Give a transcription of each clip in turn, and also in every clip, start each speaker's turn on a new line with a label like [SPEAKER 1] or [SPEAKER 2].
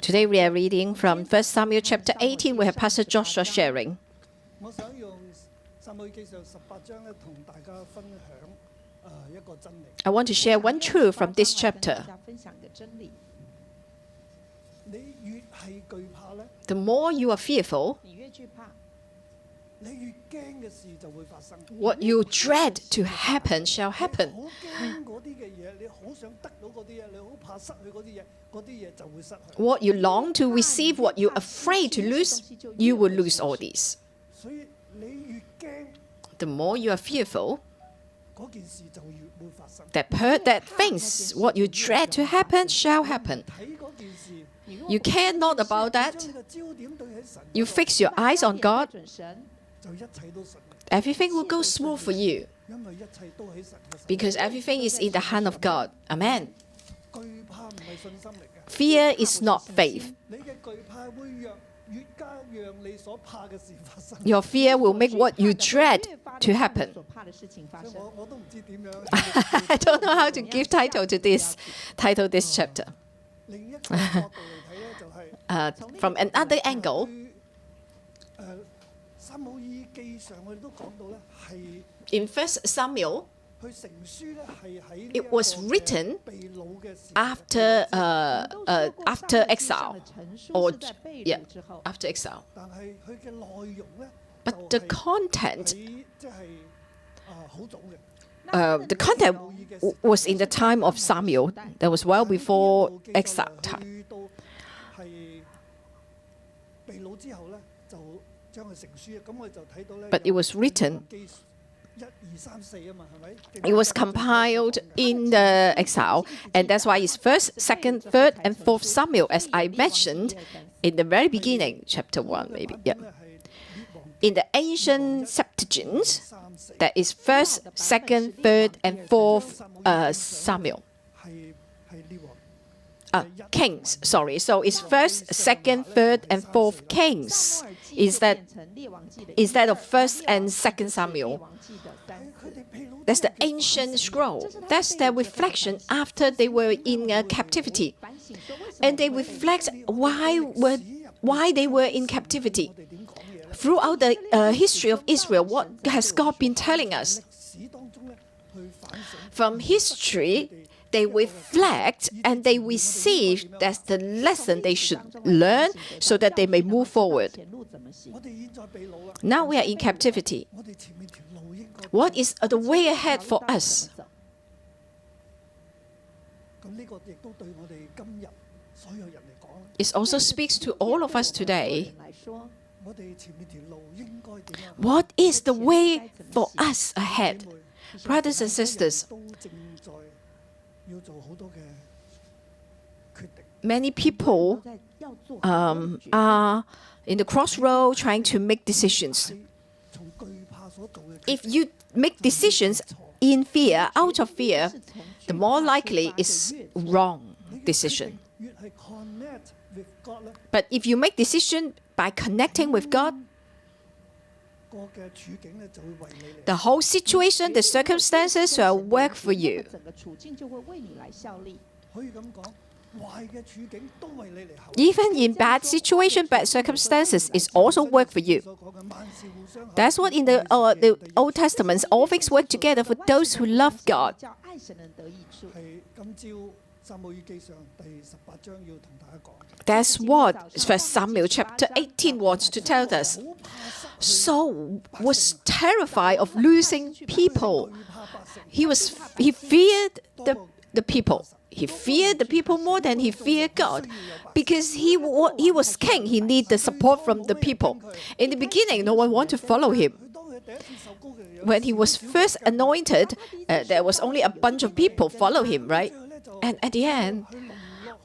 [SPEAKER 1] Today we are reading from 1 Samuel chapter 18. We have Pastor Joshua sharing. I want to share one truth from this chapter. The more you are fearful, what you dread to happen shall happen. What you long to receive, what you're afraid to lose, you will lose all these. The more you are fearful, that things, what you dread to happen shall happen. You care not about that. You fix your eyes on God. Everything will go smooth for you. Because everything is in the hand of God. Amen. Fear is not faith. Your fear will make what you dread to happen. I don't know how to give title to this chapter. From another angle, in 1 Samuel, it was written after exile, after exile. But the content was in the time of Samuel. That was well before exile time. But it was written. It was compiled in the exile, and that's why it's 1st, 2nd, 3rd, and 4th Samuel, as I mentioned in the very beginning, chapter 1, maybe. Yeah. In the ancient Septuagint, that is 1st, 2nd, 3rd, and 4th Samuel. Kings, sorry. So it's 1st, 2nd, 3rd, and 4th Kings. Instead of 1st and 2nd Samuel. That's the ancient scroll. That's their reflection after they were in captivity. And they reflect why they were in captivity. Throughout the history of Israel, what has God been telling us? From history, they reflect and they receive that's the lesson they should learn so that they may move forward. Now we are in captivity. What is the way ahead for us? It also speaks to all of us today. What is the way for us ahead? Brothers and sisters, many people are in the crossroad trying to make decisions. If you make decisions in fear, out of fear, the more likely it's wrong decision. But if you make decision by connecting with God, the whole situation, the circumstances will work for you. Even in bad situation, bad circumstances, it also work for you. That's what in the Old Testament, all things work together for those who love God. That's what 1 Samuel chapter 18 wants to tell us. Saul was terrified of losing people. He feared the people. He feared the people more than he feared God. Because he was king, he needed the support from the people. In the beginning, no one wanted to follow him. When he was first anointed, there was only a bunch of people follow him, right? And at the end,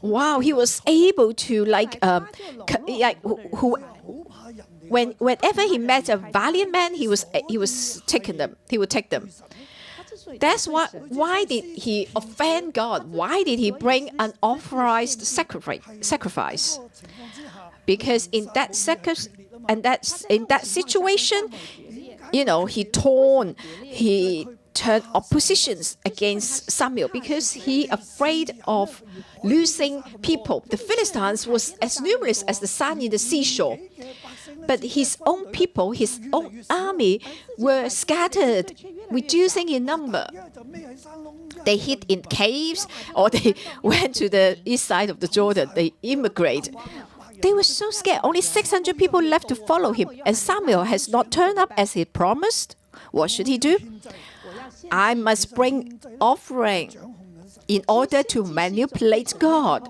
[SPEAKER 1] wow, he was able to whenever he met a valiant man, he was taking them. He would take them. That's why did he offend God? Why did he bring unauthorized sacrifice? Because in that situation, he turn oppositions against Samuel because he afraid of losing people. The Philistines was as numerous as the sand in the seashore. But his own people, his own army, were scattered, reducing in number. They hid in caves, or they went to the east side of the Jordan. They immigrated. They were so scared. Only 600 people left to follow him, and Samuel has not turned up as he promised. What should he do? I must bring offering in order to manipulate God.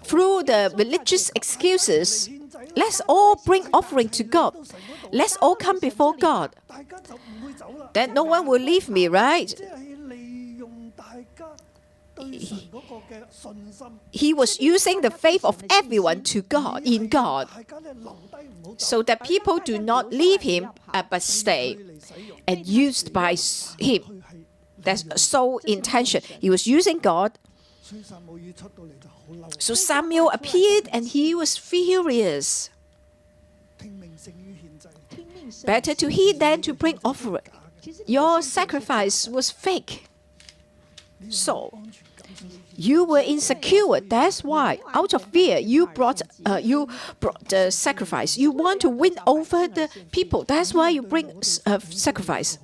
[SPEAKER 1] Through the religious excuses, let's all bring offering to God. Let's all come before God. Then no one will leave me, right? He was using the faith of everyone to God, in God, so that people do not leave him but stay and used by him. That's sole intention. He was using God. So Samuel appeared and he was furious. Better to heed than to bring offering. Your sacrifice was fake. So you were insecure. That's why, out of fear, you brought the sacrifice. You want to win over the people. That's why you bring sacrifice.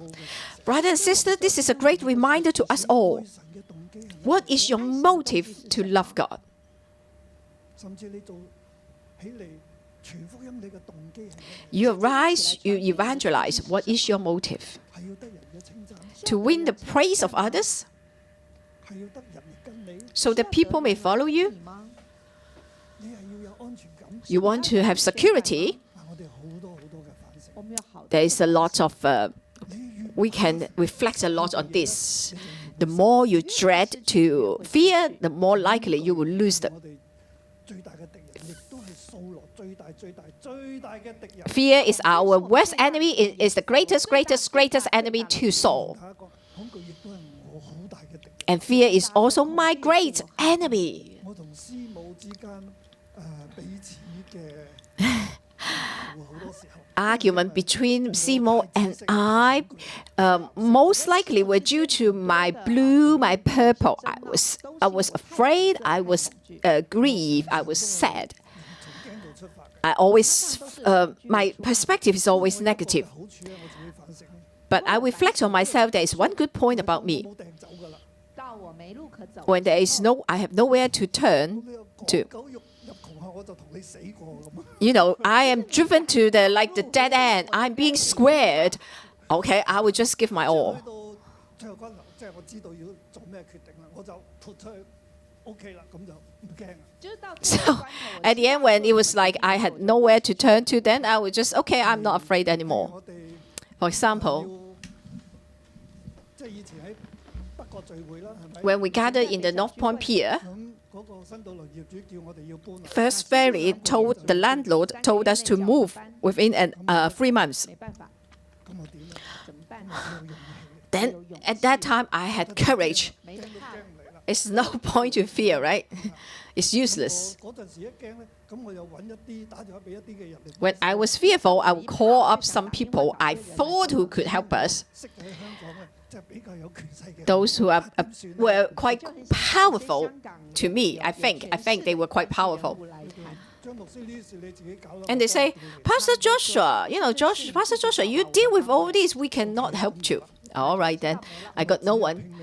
[SPEAKER 1] Brother and sister, this is a great reminder to us all. What is your motive to love God? You arise, you evangelize. What is your motive? To win the praise of others? So that people may follow you? You want to have security? There is a lot of, we can reflect a lot on this. The more you dread to fear, the more likely you will lose them. Fear is our worst enemy. It is the greatest enemy to Saul. And fear is also my great enemy. Argument between Simo and I most likely were due to my blue, my purple. I was afraid, I was grieved, I was sad. I always, my perspective is always negative. But I reflect on myself. There is one good point about me. When there is I have nowhere to turn to. You know, I am driven to the dead end. I'm being squared. Okay, I will just give my all. So at the end, when it was like I had nowhere to turn to, then I would just, okay, I'm not afraid anymore. For example, when we gathered in the North Point Pier, First Ferry told the landlord told us to move within 3 months. Then at that time I had courage. It's no point to fear, right? It's useless. When I was fearful, I would call up some people I thought who could help us. Those who were quite powerful to me, I think they were quite powerful. And they say, Pastor Joshua, Pastor Joshua, you deal with all this. We cannot help you. All right, then. I got no one.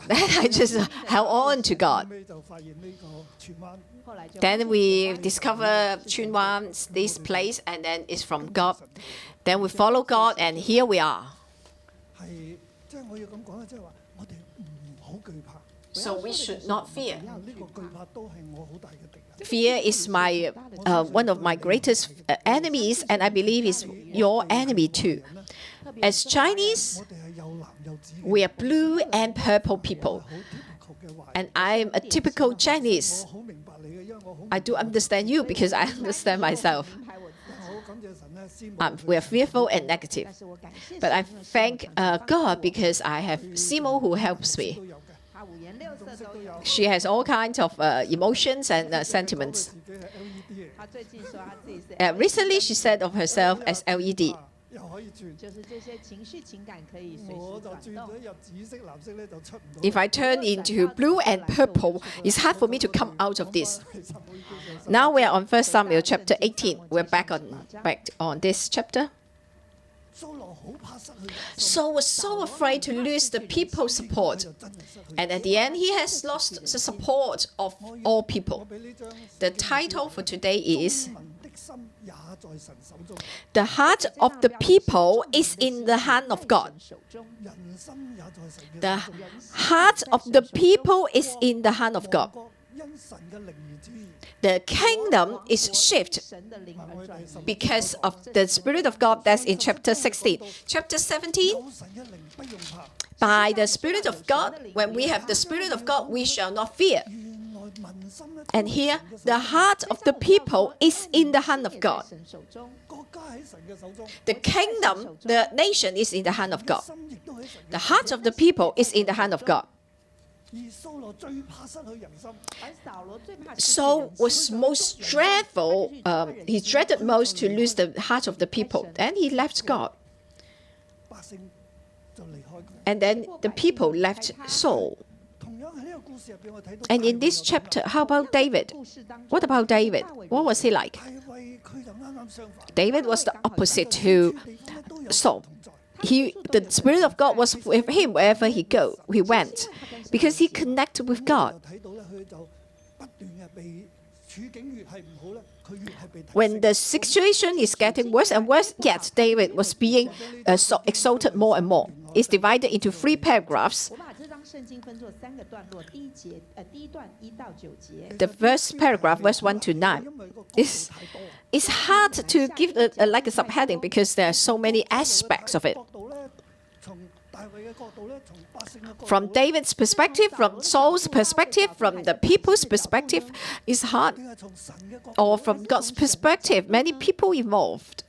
[SPEAKER 1] Then I just held on to God. Then we discover Cheung, this place, and then it's from God. Then we follow God, and here we are. So we should not fear. Fear is one of my greatest enemies, and I believe it's your enemy too. As Chinese, we are blue and purple people. And I am a typical Chinese. I do understand you because I understand myself. We are fearful and negative. But I thank God because I have Simo who helps me. She has all kinds of emotions and sentiments. Recently, she said of herself as LED. If I turn into blue and purple, it's hard for me to come out of this. Now we are on 1 Samuel chapter 18. We're back on this chapter. Saul was so afraid to lose the people's support. And at the end, he has lost the support of all people. The title for today is The Heart of the People is in the Hand of God. The heart of the people is in the hand of God. The kingdom is shifted because of the Spirit of God. That's in chapter 16. Chapter 17, by the Spirit of God, when we have the Spirit of God, we shall not fear. And here, the heart of the people is in the hand of God. The kingdom, the nation is in the hand of God. The heart of the people is in the hand of God. Saul was most dreadful. He dreaded most to lose the heart of the people. And he left God. And then the people left Saul. And in this chapter, how about David? What about David? What was he like? David was the opposite to Saul. The Spirit of God was with him wherever he went, because he connected with God. When the situation is getting worse and worse, yet David was being exalted more and more. It's divided into 3 paragraphs. The first paragraph, verse 1 to 9, it's hard to give like a subheading because there are so many aspects of it. From David's perspective, from Saul's perspective, from the people's perspective, it's hard. Or from God's perspective, many people involved.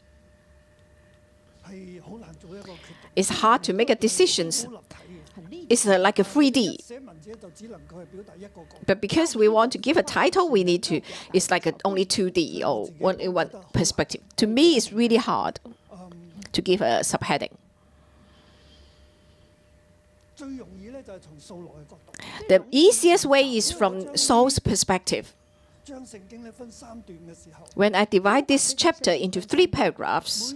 [SPEAKER 1] It's hard to make a decision. It's like a 3D. But because we want to give a title, it's like only 2D or one perspective. To me, it's really hard to give a subheading. The easiest way is from Saul's perspective. When I divide this chapter into 3 paragraphs,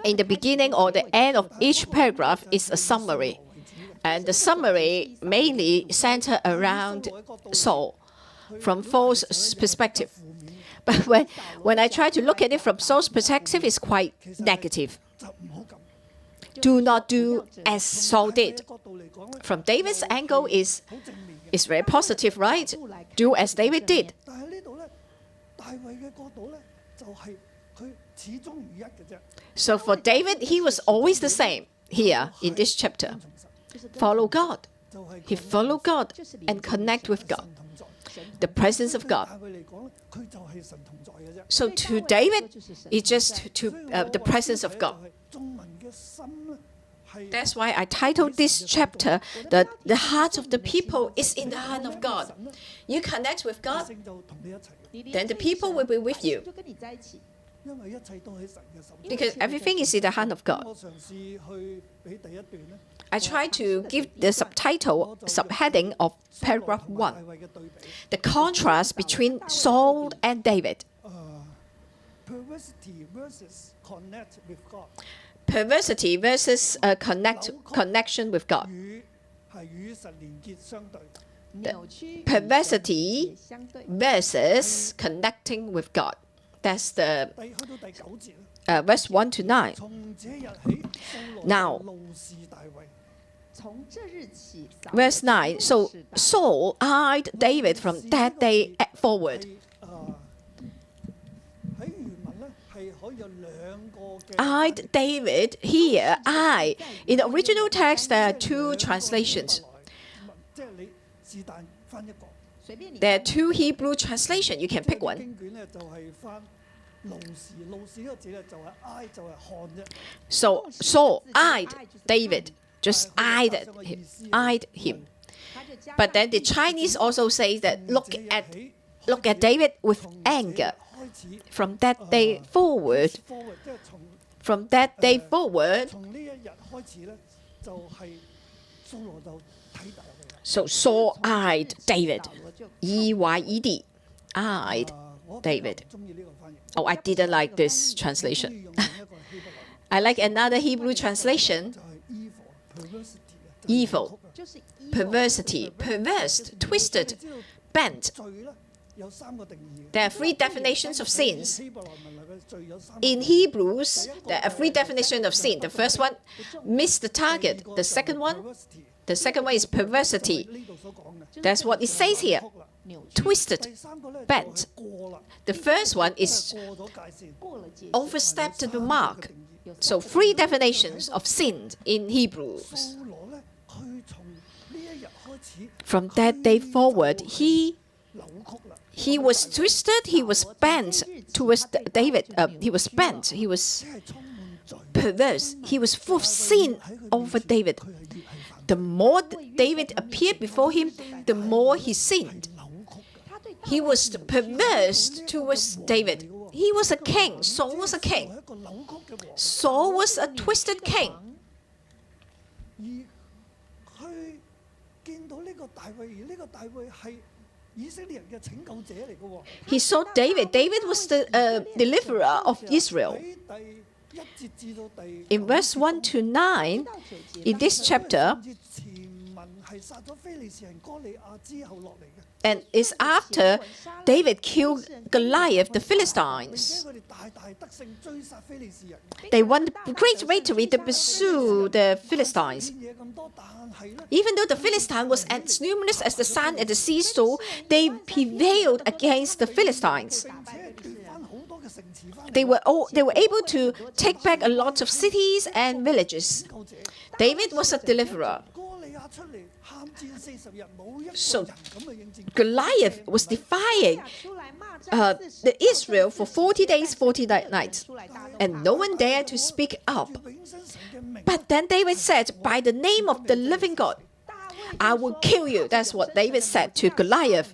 [SPEAKER 1] in the beginning or the end of each paragraph is a summary. And the summary mainly centers around Saul from Saul's perspective. But when I try to look at it from Saul's perspective, it's quite negative. Do not do as Saul did. From David's angle is very positive, right? Do as David did. So for David, he was always the same here in this chapter. Follow God. He followed God and connect with God. The presence of God. So to David, it's just the presence of God. That's why I titled this chapter, The Heart of the People is in the Hand of God. You connect with God, then the people will be with you. Because everything is in the hand of God. I try to give the subheading of paragraph 1. The contrast between Saul and David. Perversity versus connection with God. Perversity versus connecting with God. That's the verse 1 to 9. Now, verse 9. So Saul eyed David from that day forward. Eyed David here, eye. In the original text, there are 2 translations. There are 2 Hebrew translations. You can pick one. So Saul eyed David, just eyed him. But then the Chinese also say that look at David with anger. From that day forward, from that day forward, so Saul eyed David, E-Y-E-D, eyed David. Oh, I didn't like this translation. I like another Hebrew translation. Evil, perversity, perverse, twisted, bent. There are three definitions of sins. In Hebrews, there are three definitions of sin. The first one, miss the target. The second one is perversity. That's what it says here. Twisted, bent. The first one is overstepped the mark. So three definitions of sin in Hebrews. From that day forward, he was twisted, he was bent towards David. He was bent, he was perverse, he was full of sin over David. The more David appeared before him, the more he sinned. He was perverse towards David. He was a king. Saul was a king. Saul was a twisted king. He saw David. David was the deliverer of Israel. In verse 1 to 9, in this chapter, and it's after David killed Goliath, the Philistines. They won great victory to pursue the Philistines. Even though the Philistines was as numerous as the sand at the seashore, they prevailed against the Philistines. They were able to take back a lot of cities and villages. David was a deliverer. So Goliath was defying the Israel for 40 days, 40 nights, and no one dared to speak up. But then David said, by the name of the living God, I will kill you. That's what David said to Goliath.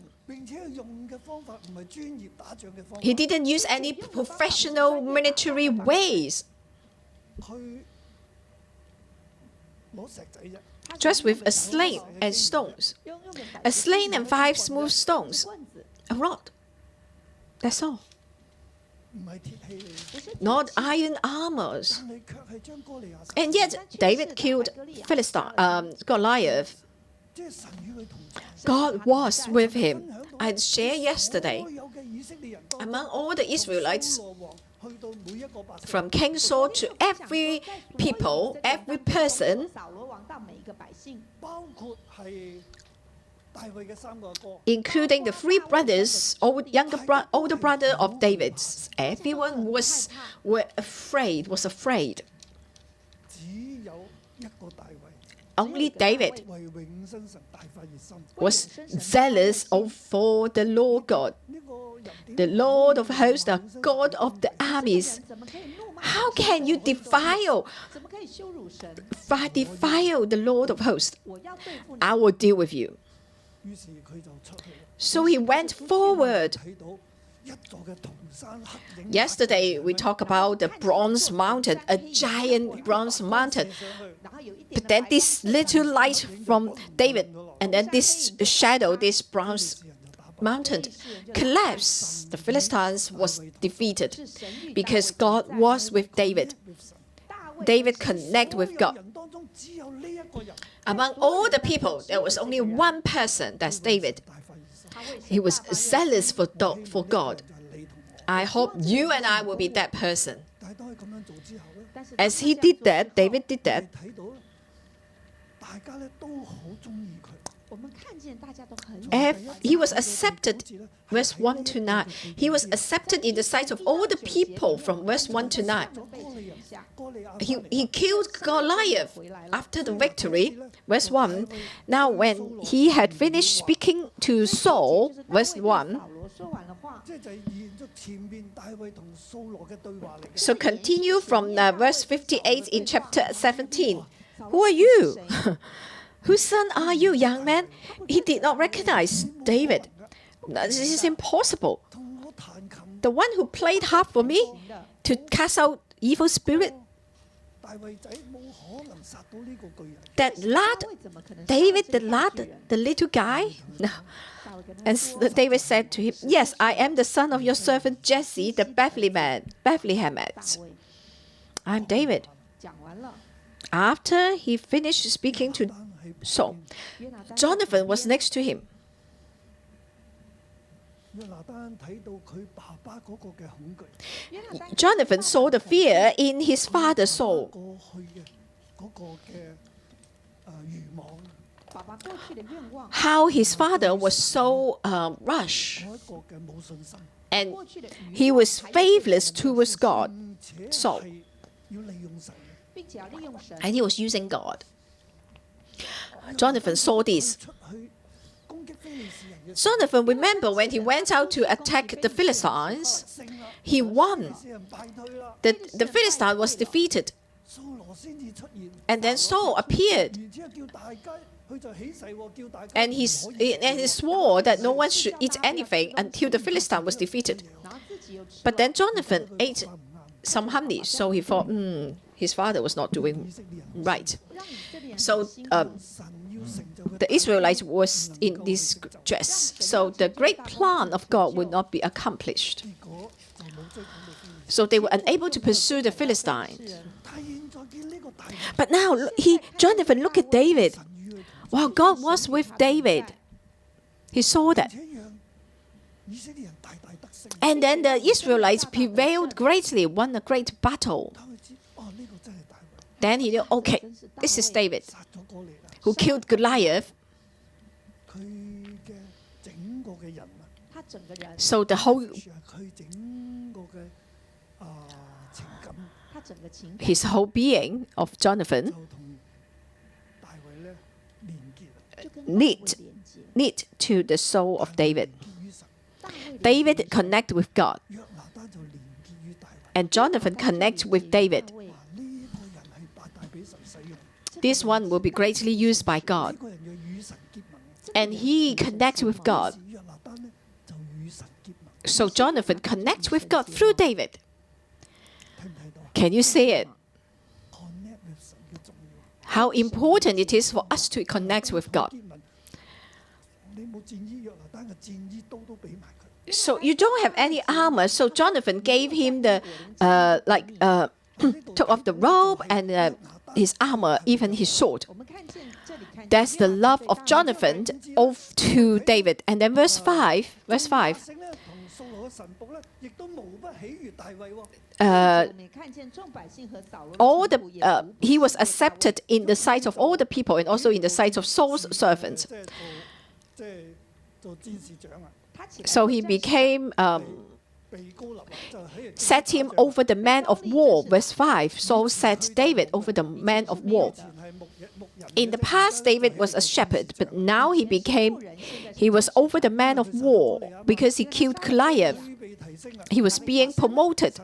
[SPEAKER 1] He didn't use any professional military ways. Just with a sling and stones. A sling and 5 smooth stones. A rod. That's all. Not iron armors. And yet, David killed Goliath. God was with him. I shared yesterday. Among all the Israelites, from King Saul to every people, every person, including the 3 brothers, older brother of David's, everyone was afraid. Only David was zealous for the Lord God, the Lord of hosts, the God of the armies. How can you defile the Lord of hosts? I will deal with you. So he went forward. Yesterday we talked about the bronze mountain, a giant bronze mountain. But then this little light from David, and then this shadow, this bronze mountain collapsed. The Philistines was defeated because God was with David. David connected with God. Among all the people, there was only one person, that's David. He was zealous for God. I hope you and I will be that person. As he did that, David did that, he was accepted, verse 1 to 9. He was accepted in the sight of all the people from verse 1 to 9. He killed Goliath after the victory, verse 1. Now when he had finished speaking to Saul, verse 1. So continue from verse 58 in chapter 17. Who are you? Whose son are you, young man? He did not recognize David. This is impossible. the one who played harp for me to cast out evil spirit, that lad, David, the lad, the little guy? No. And David said to him, yes, I am the son of your servant Jesse, the Bethlehemite. I'm David. After he finished speaking to Saul, Jonathan was next to him. Jonathan saw the fear in his father's soul. How his father was so rushed, and he was faithless towards God, Saul, and he was using God. Jonathan saw this. Jonathan, remember when he went out to attack the Philistines, he won. The Philistine was defeated. And then Saul appeared. And he swore that no one should eat anything until the Philistine was defeated. But then Jonathan ate some honey, so he thought, his father was not doing right. So the Israelites was in this dress. So the great plan of God would not be accomplished. So they were unable to pursue the Philistines. But now, Jonathan, look at David. Wow, God was with David. He saw that. And then the Israelites prevailed greatly, won a great battle. Then he knew, okay, this is David, who killed Goliath. So the whole, his whole being of Jonathan knit to the soul of David. David connect with God, and Jonathan connect with David. This one will be greatly used by God, and he connects with God. So Jonathan connects with God through David. Can you see it? How important it is for us to connect with God. So you don't have any armor, so Jonathan gave him the took off the robe and his armor, even his sword. That's the love of Jonathan to David. And then verse 5. He was accepted in the sight of all the people and also in the sight of Saul's servants. So he became, set him over the man of war. Verse 5, Saul set David over the man of war. In the past, David was a shepherd, but now he was over the man of war because he killed Goliath. He was being promoted,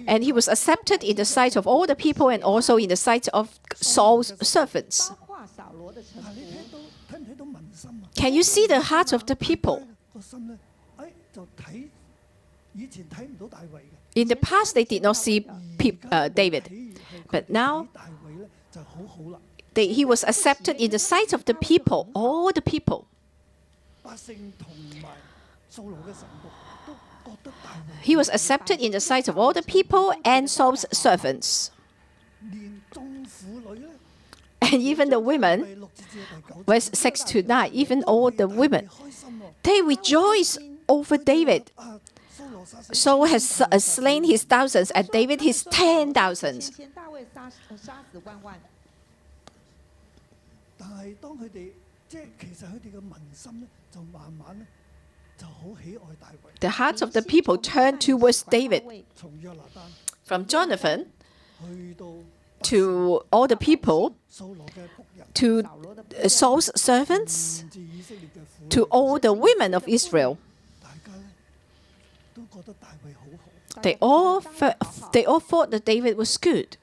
[SPEAKER 1] and he was accepted in the sight of all the people and also in the sight of Saul's servants. Can you see the heart of the people? In the past, they did not see David, but now he was accepted in the sight of the people, all the people. He was accepted in the sight of all the people and Saul's servants. And even the women, verse 6 to 9, even all the women, they rejoice over David. Saul has slain his thousands and David his 10,000s. The hearts of the people turned towards David. From Jonathan to all the people, to Saul's servants, to all the women of Israel. They all thought that David was good.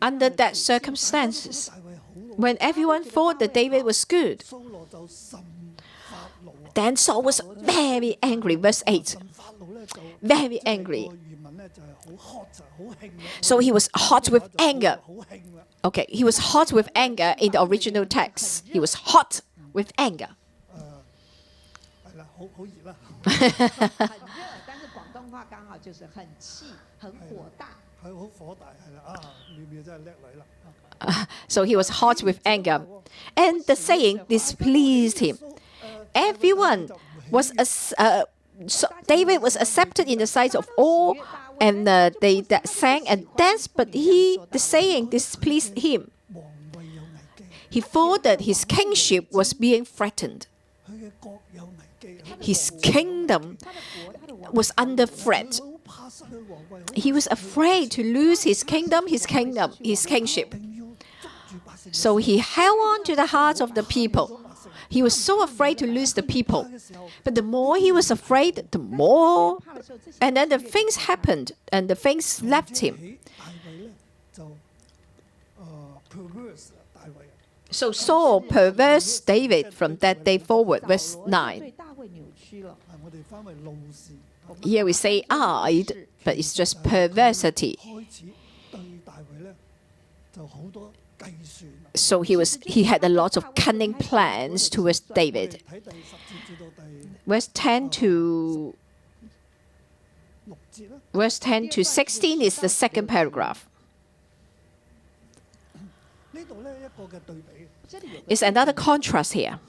[SPEAKER 1] Under that circumstances, when everyone thought that David was good, then Saul was very angry. Verse 8. Very angry. So he was hot with anger. Okay, he was hot with anger in the original text. He was hot with anger. So he was hot with anger. And the saying displeased him. Everyone was, David was accepted in the sight of all, and they that sang and danced, but the saying displeased him. He thought that his kingship was being threatened. His kingdom was under threat. He was afraid to lose his kingdom, his kingship. So he held on to the hearts of the people. He was so afraid to lose the people. But the more he was afraid, the more... And then the things happened, and the things left him. So Saul perversed David from that day forward. Verse 9. Here we say eyed, but it's just perversity. So he had a lot of cunning plans towards David. Verse 10 to 16 is the second paragraph. It's another contrast here.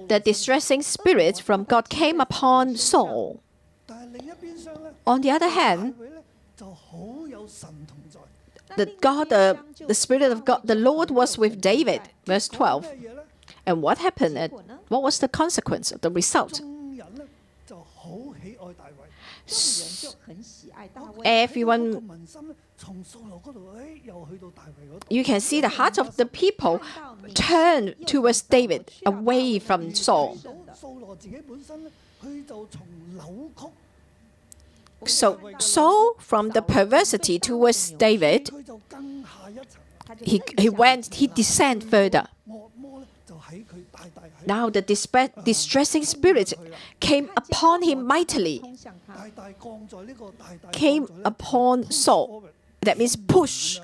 [SPEAKER 1] The distressing spirit from God came upon Saul. On the other hand, the Spirit of God, the Lord was with David. Verse 12. And what happened? What was the consequence, the result? Everyone, you can see the heart of the people turned towards David, away from Saul. So Saul, from the perversity towards David, he descended further. Now the distressing spirit came upon him mightily. Came upon Saul. That means push.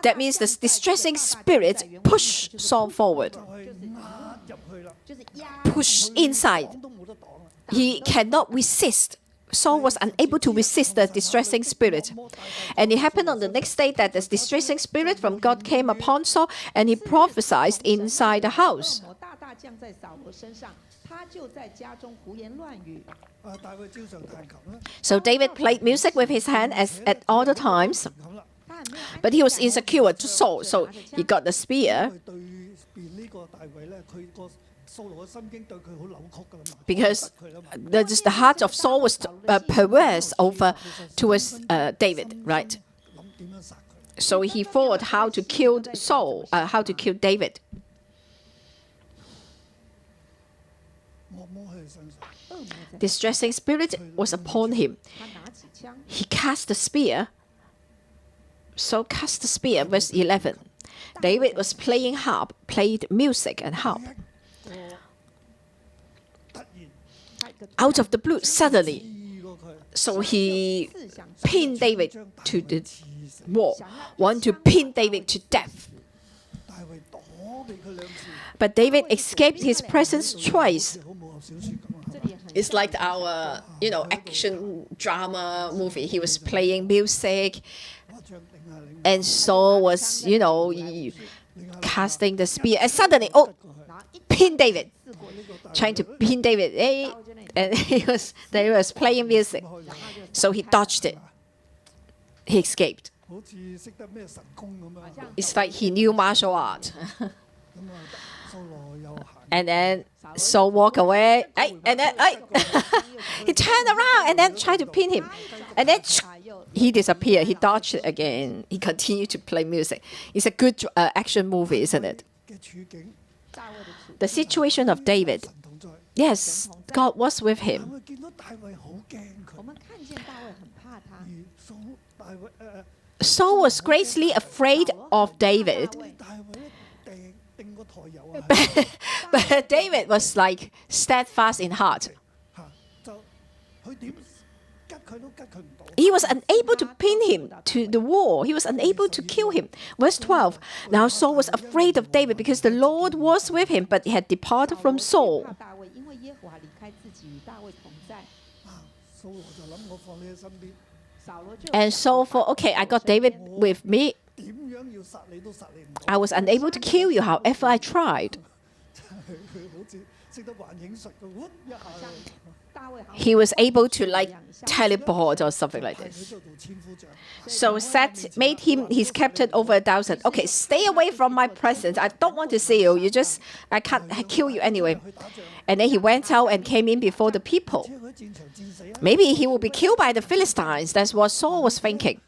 [SPEAKER 1] That means the distressing spirit pushed Saul forward. Push inside. He cannot resist. Saul was unable to resist the distressing spirit. And it happened on the next day that the distressing spirit from God came upon Saul, and he prophesied inside the house. So David played music with his hand as at all the times, but he was insecure to Saul, so he got the spear. Because the heart of Saul was perverse towards David, right? So he thought how to kill Saul, how to kill David. Distressing spirit was upon him. He cast the spear. So cast the spear, verse 11. David was playing harp, played music and harp. Out of the blue, suddenly, so he pinned David to the wall, wanted to pin David to death. But David escaped his presence twice. It's like our, action drama movie. He was playing music, and Saul was, casting the spear, and suddenly, pin David, trying to pin David. And David was playing music, so he dodged it. He escaped. It's like he knew martial art. And then Saul walked away, and then he turned around and then tried to pin him, and then he disappeared. He dodged it again. He continued to play music. It's a good action movie, isn't it? The situation of David. Yes, God was with him. Saul was greatly afraid of David. But David was like steadfast in heart. He was unable to pin him to the wall. He was unable to kill him. Verse 12. Now Saul was afraid of David because the Lord was with him, but he had departed from Saul. And Saul thought, okay, I got David with me. I was unable to kill you, however I tried. He was able to like teleport or something like this. So Seth made him his captain over 1,000. Okay, stay away from my presence. I don't want to see you. I can't kill you anyway. And then he went out and came in before the people. Maybe he will be killed by the Philistines. That's what Saul was thinking.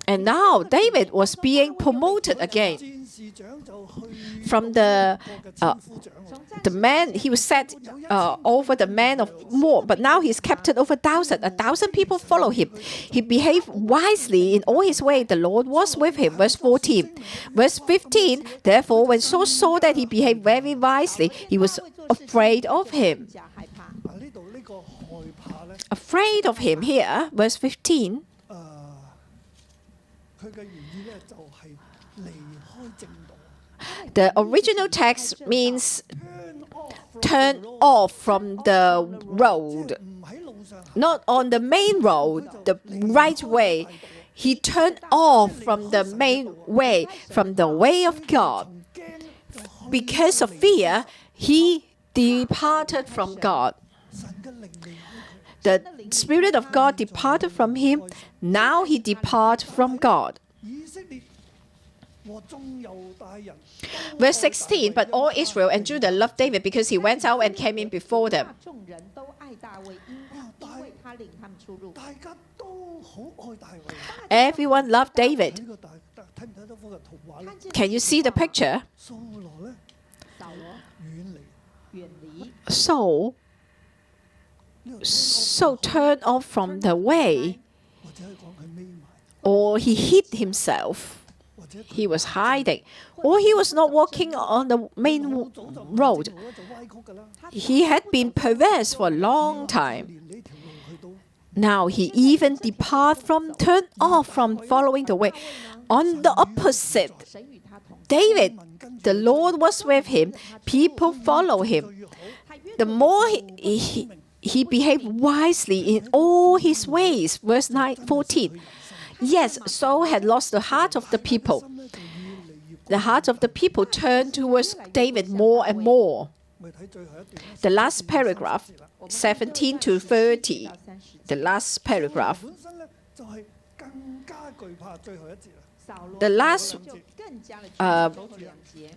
[SPEAKER 1] And now David was being promoted again. From the man, he was set over the man of war, but now he's captain over 1,000. 1,000 people follow him. He behaved wisely in all his way. The Lord was with him. Verse 14. Verse 15. Therefore, when Saul saw that he behaved very wisely, he was afraid of him. Afraid of him here, verse 15. The original text means turn off from the road, not on the main road, the right way. He turned off from the main way, from the way of God. Because of fear, he departed from God. The Spirit of God departed from him. Now he departs from God. Verse 16, but all Israel and Judah loved David because he went out and came in before them. Everyone loved David. Can you see the picture? Saul turned off from the way, or he hid himself. He was hiding, or he was not walking on the main road. He had been perverse for a long time. Now he even turned off from following the way. On the opposite, David, the Lord was with him. People follow him. The more he behaved wisely in all his ways. Verse 14. Yes, Saul had lost the heart of the people. The heart of the people turned towards David more and more. The last paragraph, 17 to 30. The last paragraph. The last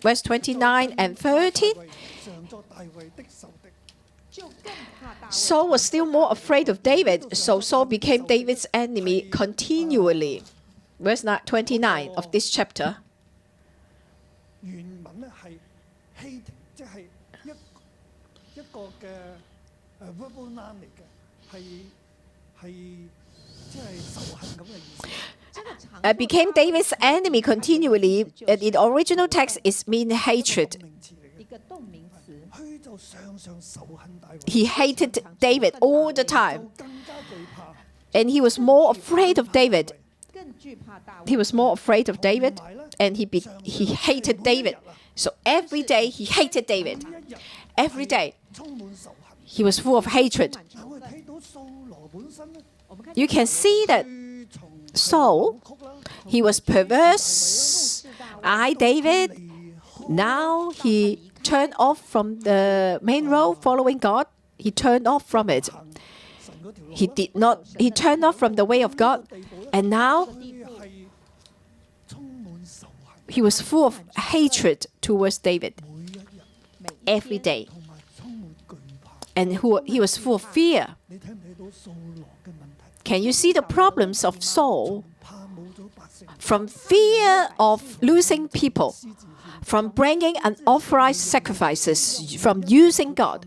[SPEAKER 1] verse 29 and 30. Saul was still more afraid of David, so Saul became David's enemy continually. Verse 29 of this chapter. Became David's enemy continually. In the original text, it means hatred. He hated David all the time. And he was more afraid of David. He was more afraid of David, and he hated David. So every day he hated David. Every day he was full of hatred. You can see that Saul, he was perverse. David, now he turned off from the main road following God. He turned off from it. He turned off from the way of God. And now he was full of hatred towards David every day. And he was full of fear. Can you see the problems of Saul? From fear of losing people, from bringing unauthorized sacrifices, from using God.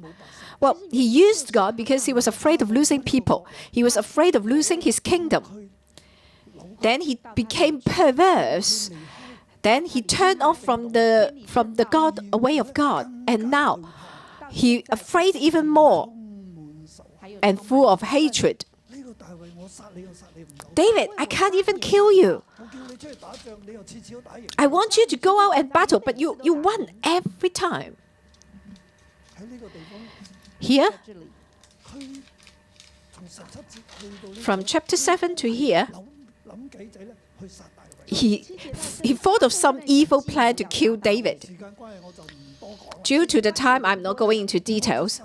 [SPEAKER 1] Well, he used God because he was afraid of losing people. He was afraid of losing his kingdom. Then he became perverse. Then he turned off from the God way of God. And now he afraid even more and full of hatred. David, I can't even kill you. I want you to go out and battle, but you won every time. Here, from chapter 7 to here, he thought of some evil plan to kill David. Due to the time, I'm not going into details.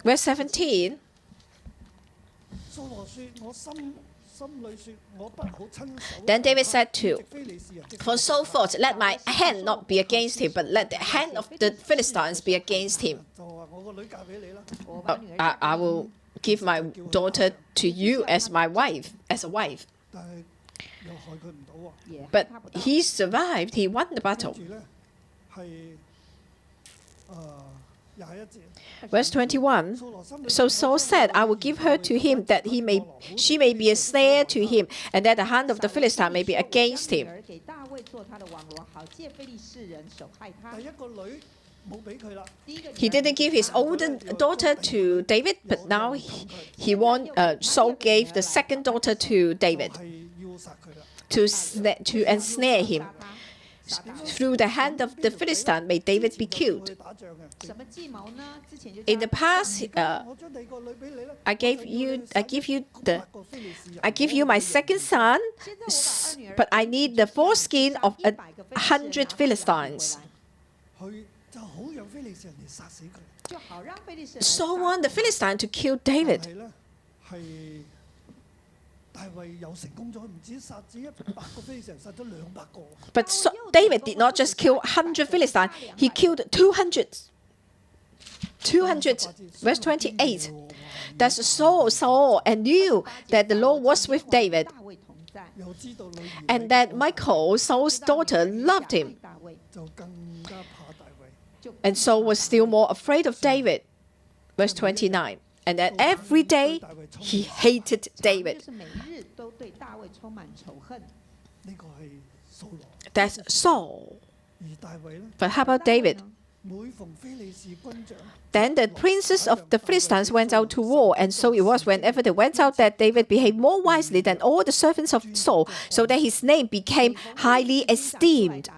[SPEAKER 1] Verse 17. Then David said to, for Saul thought, let my hand not be against him, but let the hand of the Philistines be against him. I will give my daughter to you as my wife, as a wife. But he survived. He won the battle. Verse 21, so Saul said, I will give her to him that she may be a snare to him, and that the hand of the Philistine may be against him. He didn't give his older daughter to David, but now Saul gave the second daughter to David to ensnare him. Through the hand of the Philistine, may David be killed. In the past, I give you my second son, but I need the foreskin of 100 Philistines. Saul want the Philistine to kill David. But David did not just kill 100 Philistines, he killed 200. 200. Verse 28. Thus Saul saw and knew that the Lord was with David, and that Michal, Saul's daughter, loved him. And Saul was still more afraid of David. Verse 29. And that every day he hated David. That's Saul. But how about David? Then the princes of the Philistines went out to war, and so it was whenever they went out that David behaved more wisely than all the servants of Saul, so that his name became highly esteemed.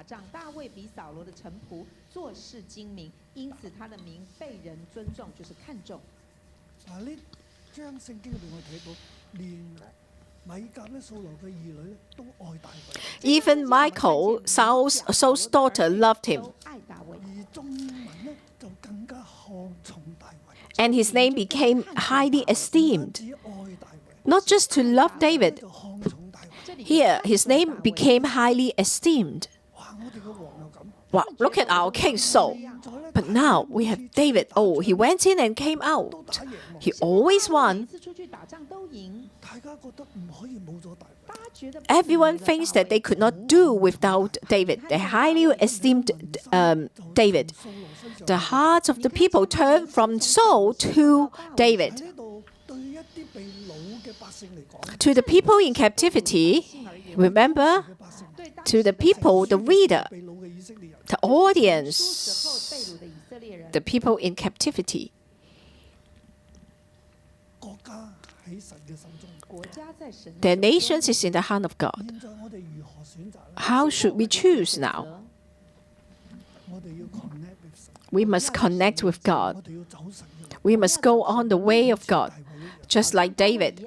[SPEAKER 1] Even Michal, Saul's daughter, loved him. And his name became highly esteemed. Not just to love David. Here, his name became highly esteemed. Wow, look at our king Saul. But now we have David. Oh, he went in and came out. He always won. Everyone thinks that they could not do without David. They highly esteemed David. The hearts of the people turned from Saul to David. To the people in captivity, remember, to the people, the reader, the audience, the people in captivity. Their nations is in the hand of God. How should we choose now? We must connect with God. We must go on the way of God, just like David.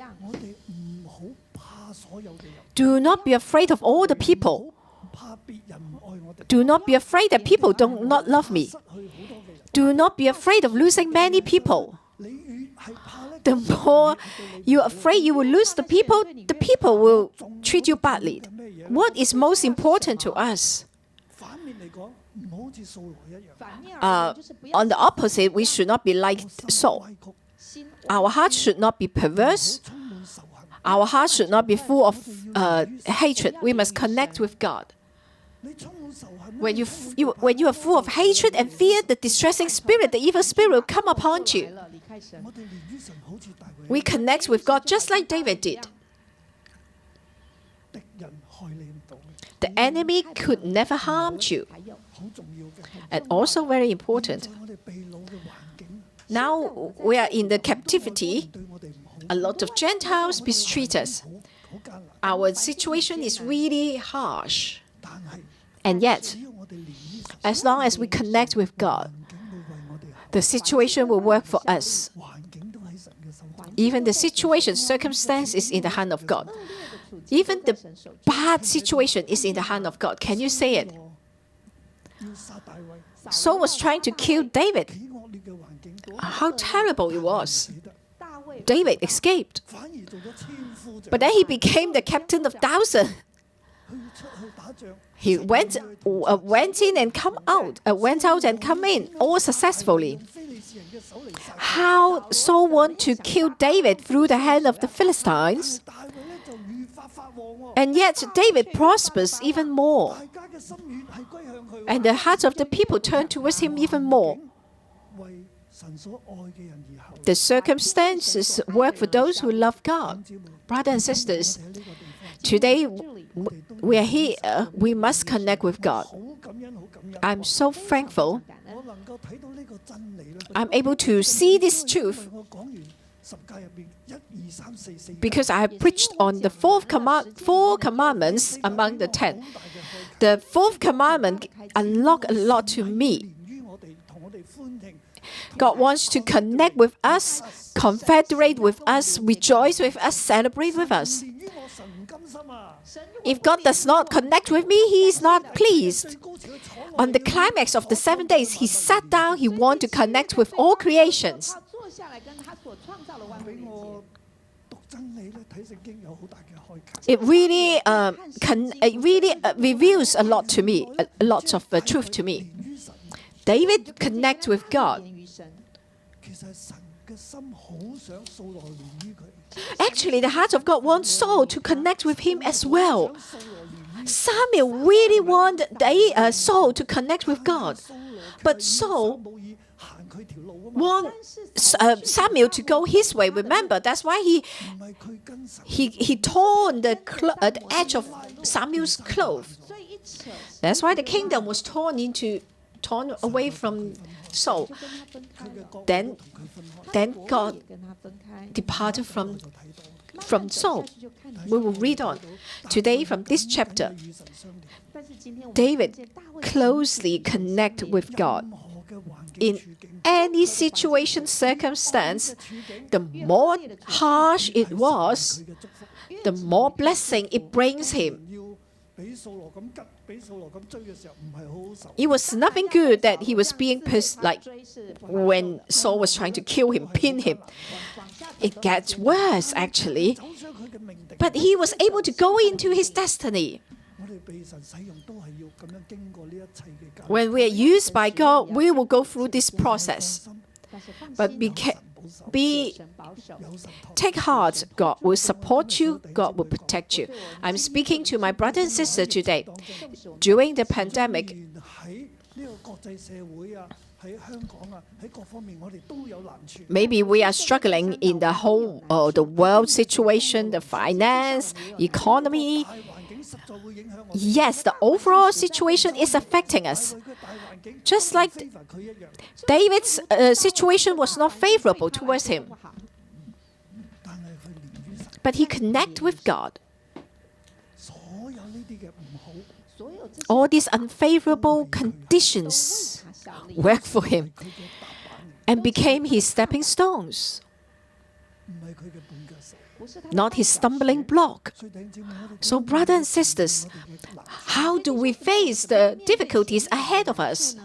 [SPEAKER 1] Do not be afraid of all the people. Do not be afraid that people do not love me. Do not be afraid of losing many people. The more you're afraid you will lose the people will treat you badly. What is most important to us? On the opposite, we should not be like Saul. Our hearts should not be perverse. Our hearts should not be full of hatred. We must connect with God. When you are full of hatred and fear, the distressing spirit, the evil spirit will come upon you. We connect with God just like David did. The enemy could never harm you. And also very important, now we are in the captivity. A lot of Gentiles mistreat us. Our situation is really harsh. And yet, as long as we connect with God, the situation will work for us. Even the situation, circumstance is in the hand of God. Even the bad situation is in the hand of God. Can you say it? Saul was trying to kill David. How terrible it was. David escaped. But then he became the captain of 1,000. He went in and went out and come in, all successfully. How Saul wanted to kill David through the hand of the Philistines, and yet David prospers even more. And the hearts of the people turn towards him even more. The circumstances work for those who love God. Brothers and sisters, today we are here, we must connect with God. I'm so thankful I'm able to see this truth because I have preached on the four commandments among the 10. The fourth commandment unlocked a lot to me. God wants to connect with us, confederate with us, rejoice with us, celebrate with us. If God does not connect with me, He is not pleased. On the climax of the 7 days, He sat down, He wanted to connect with all creations. It really reveals a lot to me, a lot of truth to me. David connects with God. Actually, the heart of God wants Saul to connect with him as well. Samuel really wanted Saul to connect with God. But Saul wants Samuel to go his way. Remember, that's why he torn the edge of Samuel's clothes. That's why the kingdom was torn away from Saul. Then God departed from Saul. We will read on. Today from this chapter, David closely connected with God. In any situation, circumstance, the more harsh it was, the more blessing it brings him. It was nothing good that he was being like when Saul was trying to kill him, pin him. It gets worse, actually. But he was able to go into his destiny. When we are used by God, we will go through this process. But take heart. God will support you. God will protect you. I'm speaking to my brother and sister today. During the pandemic, maybe we are struggling in the whole the world situation, the finance, economy. Yes, the overall situation is affecting us. Just like David's situation was not favorable towards him. But he connected with God. All these unfavorable conditions worked for him and became his stepping stones, not his stumbling block. So, brothers and sisters, how do we face the difficulties ahead of us?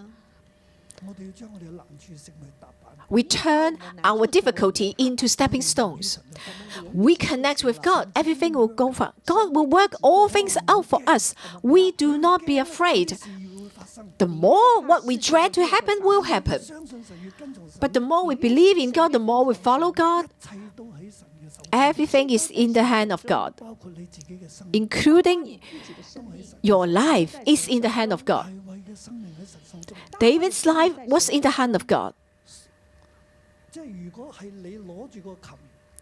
[SPEAKER 1] We turn our difficulty into stepping stones. We connect with God. Everything will go far. God will work all things out for us. We do not be afraid. The more what we dread to happen will happen. But the more we believe in God, the more we follow God, Everything is in the hand of God, including your life is in the hand of God. David's life was in the hand of God.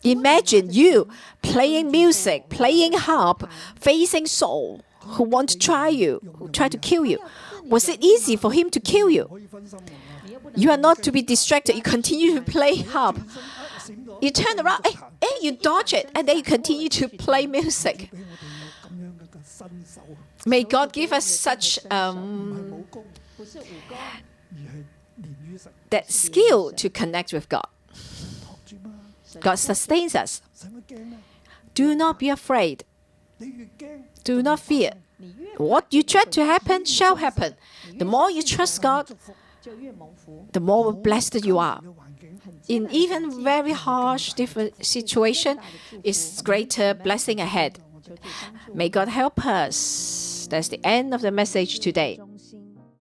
[SPEAKER 1] Imagine you playing music, playing harp, facing Saul, who want to try you, who try to kill you. Was it easy for him to kill you? You are not to be distracted. You continue to play harp. You turn around, you dodge it, and then you continue to play music. May God give us such that skill to connect with God. God sustains us. Do not be afraid. Do not fear. What you dread to happen shall happen. The more you trust God, the more blessed you are. In even very harsh, different situation, is greater blessing ahead. May God help us. That's the end of the message today.